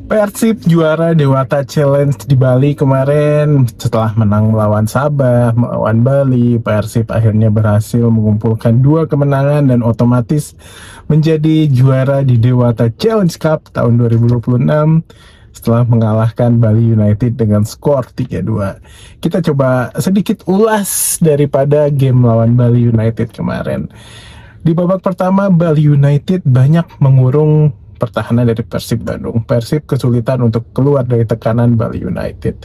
Persib juara Dewata Challenge di Bali kemarin setelah menang melawan Sabah, melawan Bali. Persib akhirnya berhasil mengumpulkan 2 kemenangan dan otomatis menjadi juara di Dewata Challenge Cup tahun 2026 setelah mengalahkan Bali United dengan skor 3-2. Kita coba sedikit ulas daripada game melawan Bali United kemarin. Di babak pertama, Bali United banyak mengurung pertahanan dari Persib Bandung. Persib kesulitan untuk keluar dari tekanan Bali United,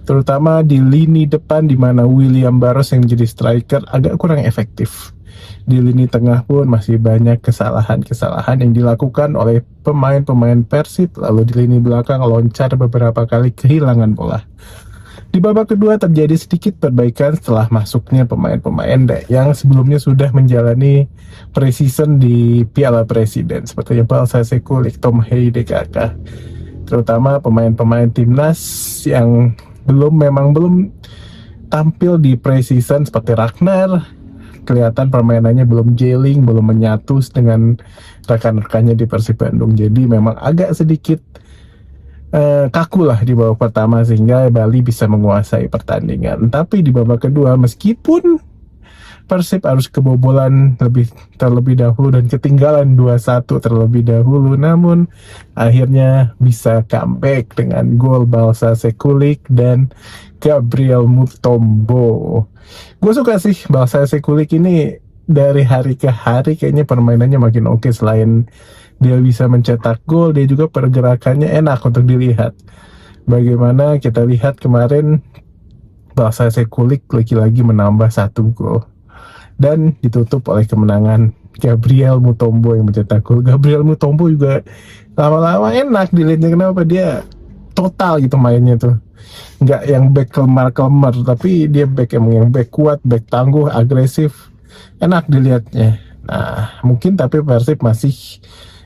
terutama di lini depan di mana William Barros yang menjadi striker agak kurang efektif. Di lini tengah pun masih banyak kesalahan-kesalahan yang dilakukan oleh pemain-pemain Persib, lalu di lini belakang loncar beberapa kali kehilangan bola. Di babak kedua terjadi sedikit perbaikan setelah masuknya pemain-pemain yang sebelumnya sudah menjalani pre-season di Piala Presiden seperti Balsa Sekulik, Tom Hey, DKK. Terutama pemain-pemain timnas yang belum tampil di pre-season seperti Ragnar. Kelihatan permainannya belum gelling, belum menyatu dengan rekan-rekannya di Persib Bandung. Jadi memang agak sedikit kaku lah di babak pertama sehingga Bali bisa menguasai pertandingan. Tapi di babak kedua meskipun Persib harus kebobolan terlebih dahulu dan ketinggalan 2-1 terlebih dahulu, namun akhirnya bisa comeback dengan gol Balsa Sekulik dan Gabriel Mutombo. Gue suka sih Balsa Sekulik ini, dari hari ke hari kayaknya permainannya makin oke. Selain dia bisa mencetak gol, dia juga pergerakannya enak untuk dilihat. Bagaimana kita lihat kemarin Balsa Sekulik lagi-lagi menambah 1 gol dan ditutup oleh kemenangan Gabriel Mutombo yang mencetak gol. Gabriel Mutombo juga lama-lama enak dilihatnya, kenapa dia total gitu mainnya tuh, nggak yang back kelemar-kelemar, tapi dia back yang back kuat, back tangguh, agresif, enak dilihatnya. Nah mungkin tapi Persib masih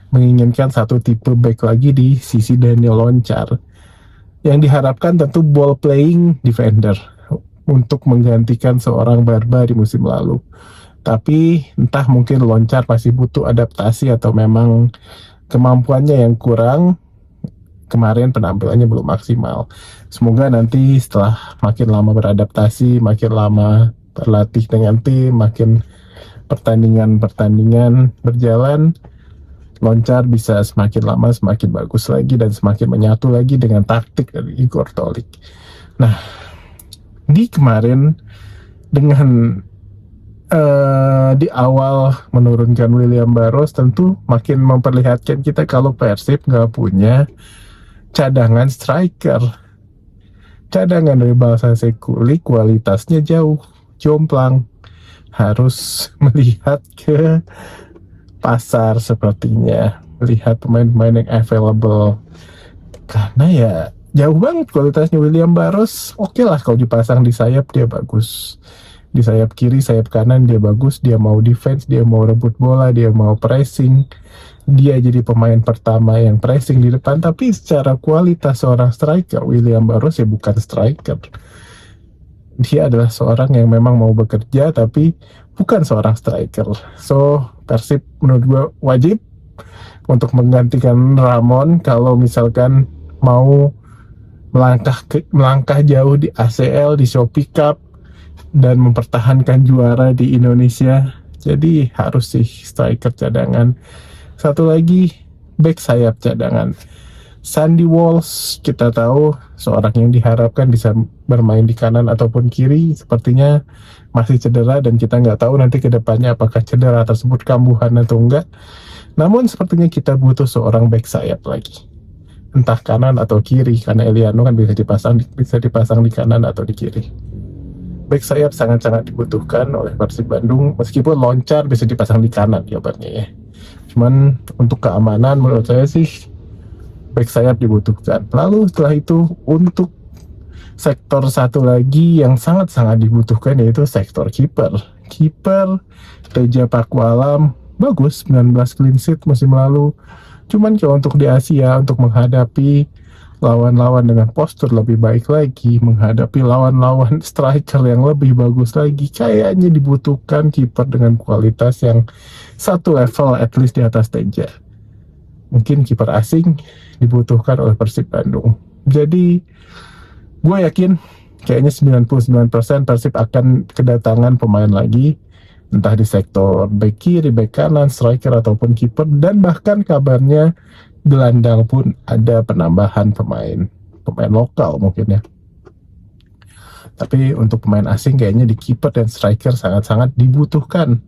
menginginkan satu tipe back lagi di sisi Daniel Loncar yang diharapkan tentu ball playing defender untuk menggantikan seorang Barba di musim lalu. Tapi entah mungkin Loncar masih butuh adaptasi atau memang kemampuannya yang kurang. Kemarin penampilannya belum maksimal. Semoga nanti setelah makin lama beradaptasi, makin lama berlatih dengan tim, makin pertandingan berjalan, Loncar bisa semakin lama semakin bagus lagi dan semakin menyatu lagi dengan taktik dari Igor Tolik. Nah, di kemarin dengan di awal menurunkan William Barros tentu makin memperlihatkan kita kalau Persib nggak punya cadangan striker. Cadangan dari Balsa Sekulik kualitasnya jauh jomplang. Harus melihat ke pasar sepertinya, melihat pemain-pemain yang available, karena ya jauh banget kualitasnya. William Barros oke lah kalau dipasang di sayap dia bagus, di sayap kiri, sayap kanan dia bagus, dia mau defense, dia mau rebut bola, dia mau pressing, dia jadi pemain pertama yang pressing di depan. Tapi secara kualitas seorang striker, William Barros ya bukan striker. Dia adalah seorang yang memang mau bekerja tapi bukan seorang striker. So Persib menurut gue wajib untuk menggantikan Ramon kalau misalkan mau melangkah jauh di ACL, di Shopee Cup, dan mempertahankan juara di Indonesia. Jadi harus sih striker cadangan. Satu lagi back sayap cadangan, Sandy Walsh. Kita tahu seorang yang diharapkan bisa bermain di kanan ataupun kiri, sepertinya masih cedera dan kita nggak tahu nanti ke depannya apakah cedera tersebut kambuhan atau enggak. Namun sepertinya kita butuh seorang back sayap lagi, entah kanan atau kiri, karena Eliano kan bisa dipasang di kanan atau di kiri. Back sayap sangat-sangat dibutuhkan oleh Persib Bandung, meskipun Loncar bisa dipasang di kanan jawabannya ya. Cuman untuk keamanan menurut saya sih back sayap dibutuhkan. Lalu setelah itu untuk sektor satu lagi yang sangat-sangat dibutuhkan yaitu sektor kiper. Kiper Teja Pakualam bagus, 19 clean sheet musim lalu. Cuman kalau untuk di Asia, untuk menghadapi lawan-lawan dengan postur lebih baik lagi, menghadapi lawan-lawan striker yang lebih bagus lagi, kayaknya dibutuhkan kiper dengan kualitas yang satu level at least di atas Teja. mungkin kiper asing dibutuhkan oleh Persib Bandung. Jadi gue yakin kayaknya 99% Persib akan kedatangan pemain lagi, entah di sektor back kiri, back kanan, striker ataupun kiper, dan bahkan kabarnya gelandang pun ada penambahan pemain lokal mungkin ya. Tapi untuk pemain asing kayaknya di kiper dan striker sangat-sangat dibutuhkan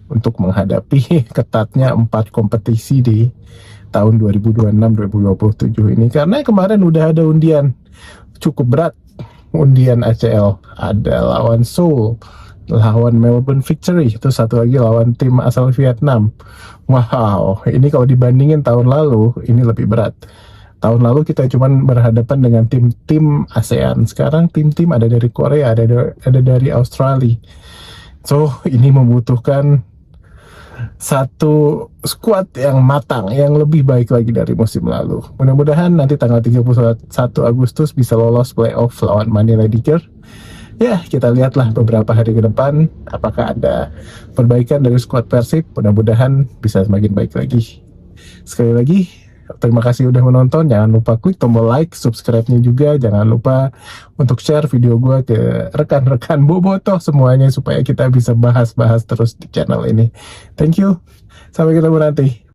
untuk menghadapi ketatnya 4 kompetisi di tahun 2026-2027 ini, karena kemarin udah ada undian cukup berat, undian ACL, ada lawan Seoul, lawan Melbourne Victory, itu satu lagi lawan tim asal Vietnam. Wow, ini kalau dibandingin tahun lalu ini lebih berat. Tahun lalu kita cuman berhadapan dengan tim-tim ASEAN, sekarang tim-tim ada dari Korea, ada dari Australia. So ini membutuhkan satu squad yang matang, yang lebih baik lagi dari musim lalu. Mudah-mudahan nanti tanggal 31 Agustus bisa lolos playoff lawan Manila Tiger. Ya, kita lihatlah beberapa hari ke depan apakah ada perbaikan dari squad Persib. Mudah-mudahan bisa semakin baik lagi. Sekali lagi, terima kasih udah menonton. Jangan lupa klik tombol like, subscribe-nya juga. Jangan lupa untuk share video gue ke rekan-rekan bobotoh semuanya supaya kita bisa bahas-bahas terus di channel ini. Thank you. Sampai ketemu nanti.